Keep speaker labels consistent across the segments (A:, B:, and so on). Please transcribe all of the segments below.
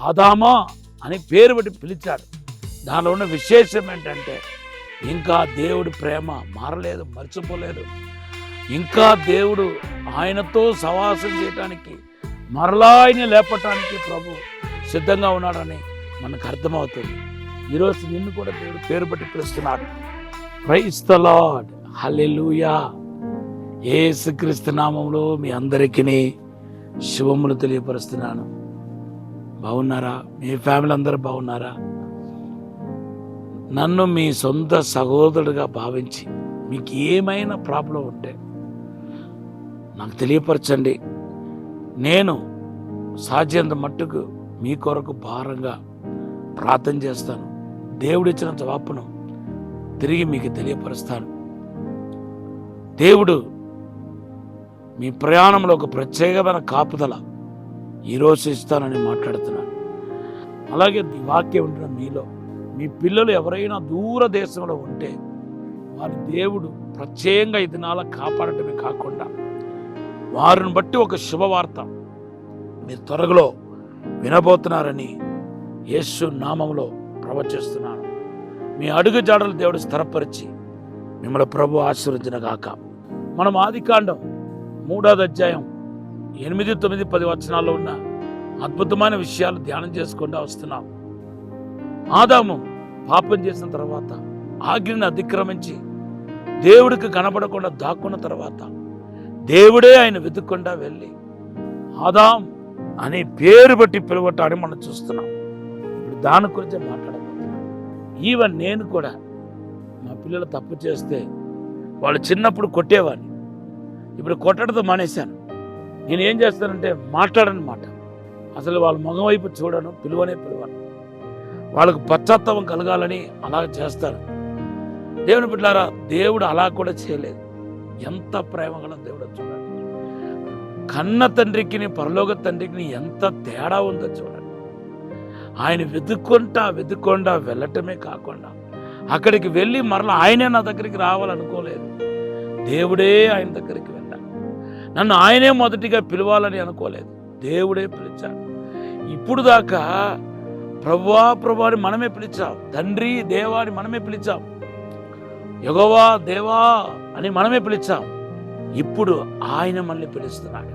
A: ఆదామా అని పేరు పెట్టి పిలిచాడు. దానిలో ఉన్న విశేషం ఏంటంటే ఇంకా దేవుడి ప్రేమ మారలేదు, మర్చిపోలేదు. ఇంకా దేవుడు ఆయనతో సవాసం చేయటానికి, మరలా ఆయన లేపటానికి ప్రభు సిద్ధంగా ఉన్నాడని మనకు అర్థమవుతుంది. ఈరోజు నిన్ను కూడా దేవుడు పేరు పెట్టి పిలుస్తున్నాడు. ప్రైజ్ ద లార్డ్, హల్లెలూయా. యేసుక్రీస్తు నామములో మీ అందరికీ శుభములు తెలియపరుస్తున్నాను. బాగున్నారా? మీ ఫ్యామిలీ అందరూ బాగున్నారా? నన్ను మీ సొంత సహోదరుడిగా భావించి మీకు ఏమైనా ప్రాబ్లం ఉంటే నాకు తెలియపరచండి. నేను సాధ్యంత మట్టుకు మీ కొరకు భారంగా ప్రార్థన చేస్తాను. దేవుడిచ్చిన జవాబును తిరిగి మీకు తెలియపరుస్తాను. దేవుడు మీ ప్రయాణంలో ఒక ప్రత్యేకమైన కాపుదల ఈరోజు ఇస్తానని మాట్లాడుతున్నాను. అలాగే ఈ వాక్యం ఉంటున్న మీలో మీ పిల్లలు ఎవరైనా దూర దేశంలో ఉంటే వారి దేవుడు ప్రత్యేకంగా ఈ దినాల కాపాడటమే కాకుండా వారిని బట్టి ఒక శుభవార్త మీరు త్వరలో వినబోతున్నారని యేసు నామములో ప్రవచిస్తున్నాను. మీ అడుగు జాడలు దేవుడు స్థిరపరిచి మిమ్మల్ని ప్రభు ఆశీర్వదించుగాక. మనం ఆదికాండం 3వ అధ్యాయం 8, 9, 10 వచనాల్లో ఉన్న అద్భుతమైన విషయాలు ధ్యానం చేసుకుంటూ వస్తున్నాం. ఆదాము పాపం చేసిన తర్వాత ఆజ్ఞని అతిక్రమించి దేవుడికి కనబడకుండా దాక్కున్న తర్వాత దేవుడే ఆయన వెతుక్కుండా వెళ్ళి ఆదాం అనే పేరు బట్టి పిలవటాన్ని మనం చూస్తున్నాం. ఇప్పుడు దాని గురించి మాట్లాడబోతున్నాం. ఈవెన్ నేను కూడా మా పిల్లలు తప్పు చేస్తే వాళ్ళు చిన్నప్పుడు కొట్టేవాడిని. ఇప్పుడు కొట్టడంతో మానేశాను. నేను ఏం చేస్తానంటే మాట్లాడని మాట, అసలు వాళ్ళ ముఖం వైపు చూడను, పిలువనే పిలువను. వాళ్ళకు పశ్చాత్తాపం కలగాలని అలా చేస్తారు. దేవుని బిడ్డలారా, దేవుడు అలా కూడా చేయలేదు. ఎంత ప్రేమ గల దేవుడు చూడండి. కన్న తండ్రికి పరలోక తండ్రికి ఎంత తేడా ఉందో చూడండి. ఆయన వెతుక్కుంటా వెళ్ళటమే కాకుండా అక్కడికి వెళ్ళి మరలా ఆయనే నా దగ్గరికి రావాలనుకోలేదు. దేవుడే ఆయన దగ్గరికి వెళ్ళాలి. నన్ను ఆయనే మొదటిగా పిలవాలని అనుకోలేదు. దేవుడే పిలిచాడు. ఇప్పుడు దాకా ప్రభువా అని మనమే పిలిచాం. తండ్రి, దేవా అని మనమే పిలిచాం. యెహోవా, దేవా అని మనమే పిలిచాం. ఇప్పుడు ఆయన మనల్ని పిలుస్తున్నాడు.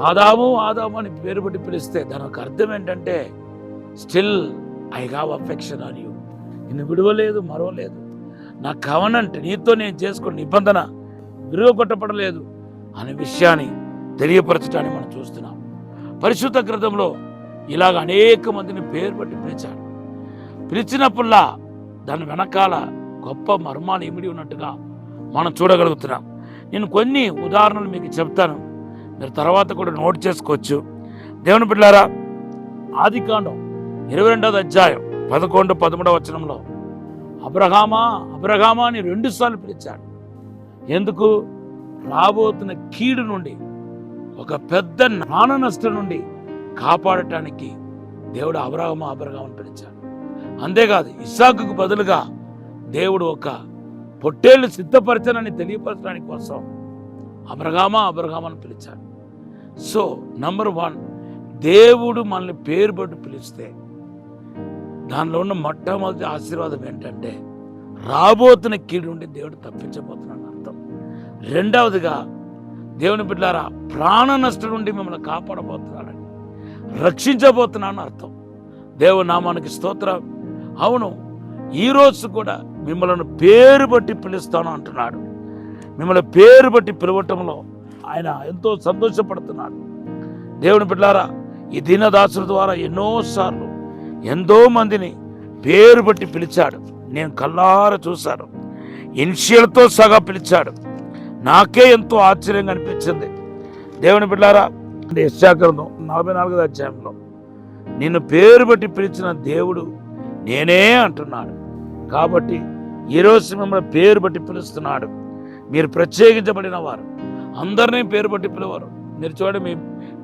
A: ఆదాము అని పేరు పెట్టి పిలిస్తే దానికి అర్థం ఏంటంటే still I have affection on you. నిన్ను విడవలేదు, మరవలేదు. నా కవనంట్, నీతో నేను చేసుకున్న నిబంధన విరుగొట్టబడలేదు అనే విషయాన్ని తెలియపరచడాన్ని మనం చూస్తున్నాం. పరిశుద్ధ గ్రంథంలో ఇలాగ అనేక మందిని పేరు పెట్టి పిలిచాడు. పిలిచినప్పుల్లా దాని వెనకాల గొప్ప మర్మాలు ఇమిడి ఉన్నట్టుగా మనం చూడగలుగుతున్నాం. నేను కొన్ని ఉదాహరణలు మీకు చెప్తాను, మీరు తర్వాత కూడా నోట్ చేసుకోవచ్చు. దేవుని బిడ్డలారా, ఆదికాండం 22వ అధ్యాయం 11, 13 వచనంలో అబ్రహామా అని 2 సార్లు పిలిచాడు. ఎందుకు? రాబోతున్న కీడు నుండి, ఒక పెద్ద ప్రాణ నష్టం నుండి కాపాడటానికి దేవుడు అబ్రహామని పిలిచాడు. అంతేకాదు, ఇస్సాకుకు బదులుగా దేవుడు ఒక పొట్టేళ్లు సిద్ధపరచనని తెలియపరచడానికి కోసం అబ్రహామని పిలిచాడు. సో నంబర్ 1, దేవుడు మనల్ని పేరు పెట్టి పిలిస్తే దానిలో ఉన్న మొట్టమొదటి ఆశీర్వాదం ఏంటంటే రాబోతున్న కీడు నుండి దేవుడు తప్పించబోతున్నాడు అర్థం. రెండవదిగా, దేవుని బిడ్డలారా, ప్రాణ నష్టం నుండి మిమ్మల్ని కాపాడబోతున్నాడని, రక్షించబోతున్నాను అర్థం. దేవుని నామానికి స్తోత్రం. అవును, ఈరోజు కూడా మిమ్మల్ని పేరు బట్టి పిలుస్తాను అంటున్నాడు. మిమ్మల్ని పేరు బట్టి పిలవటంలో ఆయన ఎంతో సంతోషపడుతున్నాడు. దేవుని బిడ్డలారా, ఈ దీనదాసుల ద్వారా ఎన్నోసార్లు ఎంతో మందిని పేరు బట్టి పిలిచాడు. నేను కళ్ళారా చూశాను. ఇనిషియల్తో సగా పిలిచాడు. నాకే ఎంతో ఆశ్చర్యంగా అనిపించింది. దేవుని బిడ్డలారా, యెషయా గ్రంథం 44వ అధ్యాయంలో నిన్ను పేరు బట్టి పిలిచిన దేవుడు నేనే అంటున్నాడు. కాబట్టి ఈరోజు మిమ్మల్ని పేరు బట్టి పిలుస్తున్నాడు. మీరు ప్రత్యేకించబడిన వారు. అందరినీ పేరు బట్టి పిలవరు. మీరు చూడండి,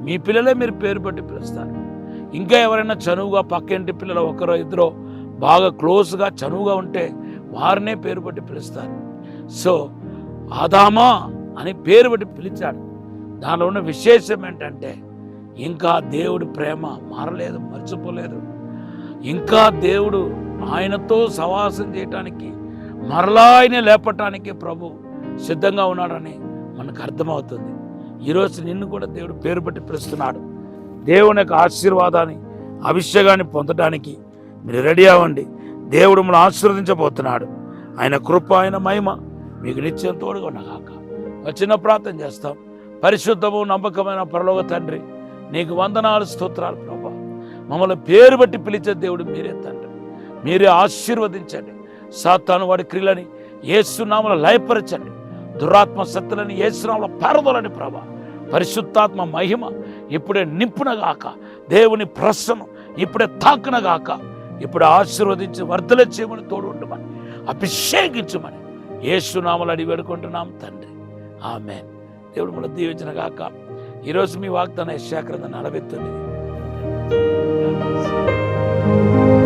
A: మీ పిల్లలే మీరు పేరు బట్టి పిలుస్తారు. ఇంకా ఎవరైనా చనువుగా పక్కింటి పిల్లలు ఒకరో ఇద్దరో బాగా క్లోజ్గా చనువుగా ఉంటే వారినే పేరు బట్టి పిలుస్తారు. సో ఆదామా అని పేరు బట్టి పిలిచాడు. దానిలో ఉన్న విశేషం ఏంటంటే ఇంకా దేవుడి ప్రేమ మారలేదు, మర్చిపోలేదు. ఇంకా దేవుడు ఆయనతో సవాసం చేయటానికి, మరలా ఆయన లేపటానికి ప్రభు సిద్ధంగా ఉన్నాడని మనకు అర్థమవుతుంది. ఈరోజు నిన్ను కూడా దేవుడు పేరు పెట్టి పిలుస్తున్నాడు. దేవుని యొక్క ఆశీర్వాదాన్ని, అభిషేకాన్ని పొందడానికి మీరు రెడీ అవ్వండి. దేవుడు మనం ఆశీర్వదించబోతున్నాడు. ఆయన కృప, ఆయన మహిమ మీకు నిత్యం తోడుగా ఉండగాక. చిన్న ప్రార్థన చేస్తాం. పరిశుద్ధము నమ్మకమైన పరలోక తండ్రి, నీకు వందనాలు, స్తోత్రాలు ప్రభా. మమ్మల్ని పేరు బట్టి పిలిచే దేవుడు మీరే తండ్రి. మీరే ఆశీర్వదించండి. సాతాను వాడి క్రియలని యేసునామములో లయపరచండి. దురాత్మ శక్తులని యేసునామములో పారదోలండి ప్రభా. పరిశుద్ధాత్మ మహిమ ఇప్పుడే నింపునగాక. దేవుని ప్రసన్నం ఇప్పుడే తాకునగాక. ఇప్పుడు ఆశీర్వదించి వర్ధల చేయమని, తోడు ఉండమని, అభిషేకించమని యేసునామములో అడిగి వేడుకుంటున్నాం తండ్రి. ఆమేన్. దేవుడు మనం దీవించిన గాక. ఈరోజు మీ వాగ్దాన యెషయా గ్రంథం 49.